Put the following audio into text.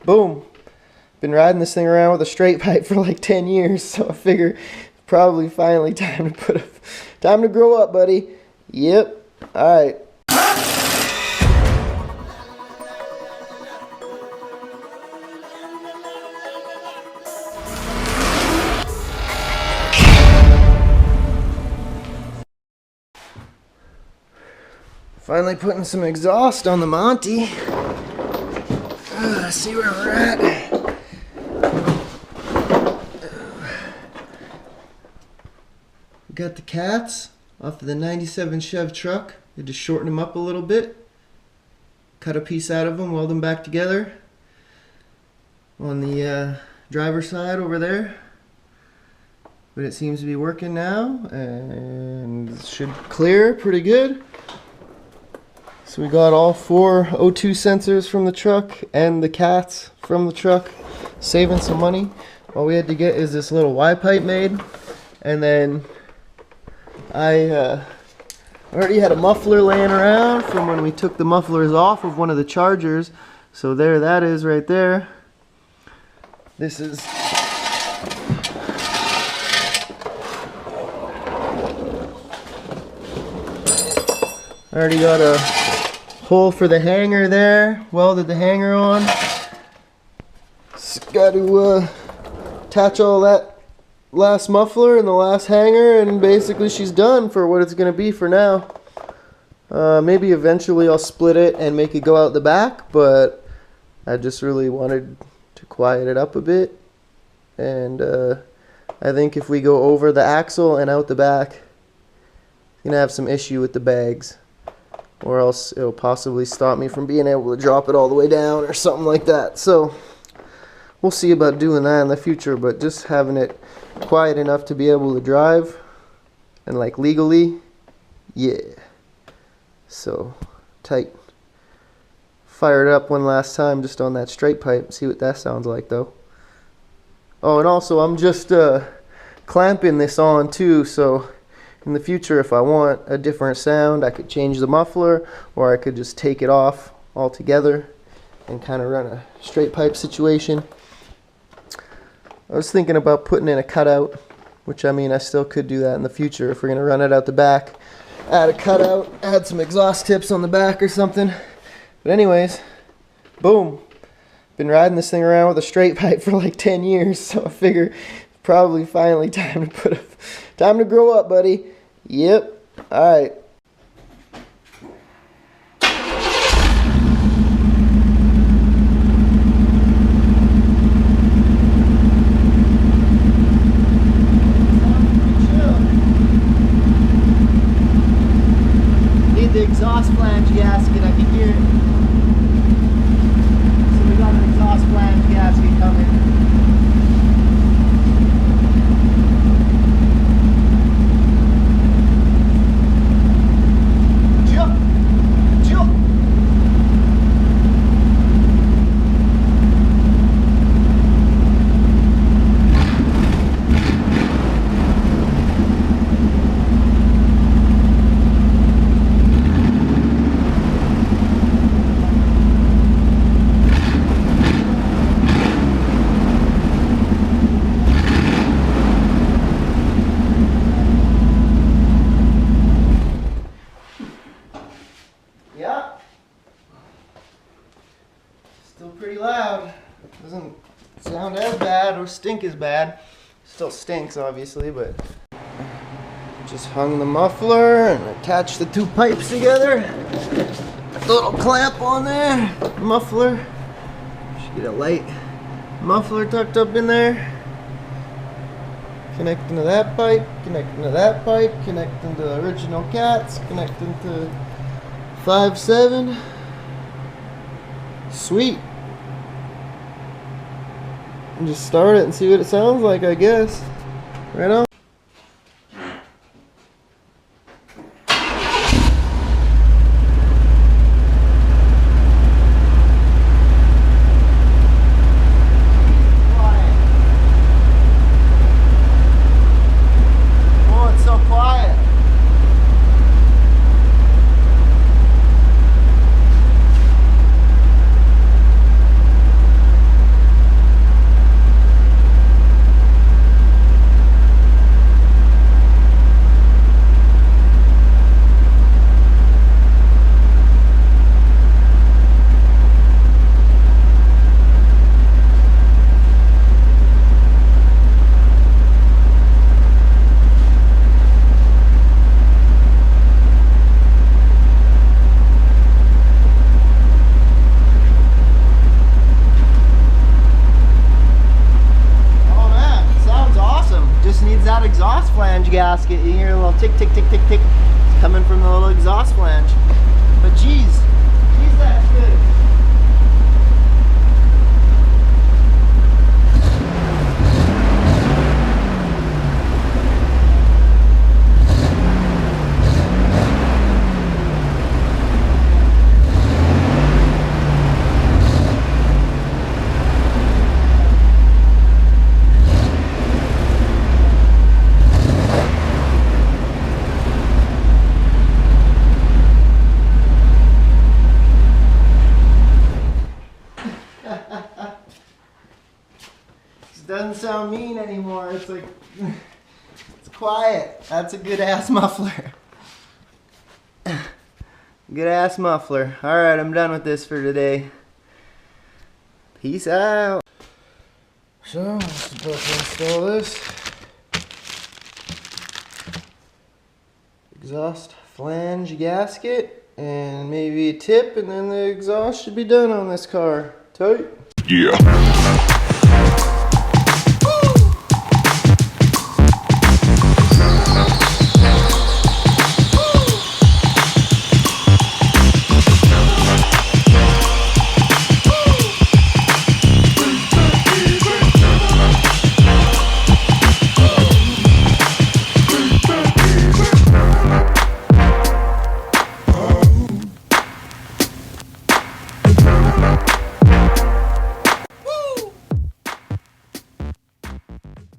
Boom. Been riding this thing around with a straight pipe for like 10 years, so I figure probably finally time to grow up, buddy. Yep. All right. Finally putting some exhaust on the Monte. See where we're at. We got the cats off of the 97 Chev truck. They just shortened them up a little bit. Cut a piece out of them, weld them back together. On the driver's side over there. But it seems to be working now and it should clear pretty good. So we got all 4 O2 sensors from the truck and the cats from the truck, saving some money. All we had to get is this little Y pipe made, and then I already had a muffler laying around from when we took the mufflers off of one of the chargers. So there that is right there. This is I already got a hole for the hanger there, welded the hanger on. Just got to attach all that last muffler and the last hanger, and basically she's done for what it's going to be for now. Maybe eventually I'll split it and make it go out the back, but I just really wanted to quiet it up a bit. And I think if we go over the axle and out the back, I'm going to have some issue with the bags. Or else it'll possibly stop me from being able to drop it all the way down or something like that. So we'll see about doing that in the future, but just having it quiet enough to be able to drive and like legally, yeah. So tight. Fire it up one last time just on that straight pipe, see what that sounds like though. Oh, and also I'm just clamping this on too, so in the future, if I want a different sound, I could change the muffler, or I could just take it off altogether and kind of run a straight pipe situation. I was thinking about putting in a cutout, which I mean I still could do that in the future if we're going to run it out the back. Add a cutout, add some exhaust tips on the back or something. But anyways, boom. Been riding this thing around with a straight pipe for like 10 years, so I figure probably finally time to grow up, buddy. Yep. All right. Need the exhaust flange gasket. I can hear it. So we got an exhaust flange gasket coming. Still pretty loud. Doesn't sound as bad or stink as bad. Still stinks obviously, but just hung the muffler and attached the 2 pipes together. A little clamp on there. Muffler. Should get a light muffler tucked up in there. Connecting to that pipe, connecting to that pipe, connecting to the original cats, connecting to 5.7. Sweet. And just start it and see what it sounds like, I guess. Right on. exhaust flange gasket. You hear a little tick, tick, tick, tick, tick coming from the little exhaust flange. But geez, that's good. Doesn't sound mean anymore. It's like, it's quiet. That's a good ass muffler. Good ass muffler. Alright, I'm done with this for today. Peace out. So, I'm supposed to install this. Exhaust flange gasket and maybe a tip, and then the exhaust should be done on this car. Tight. Yeah.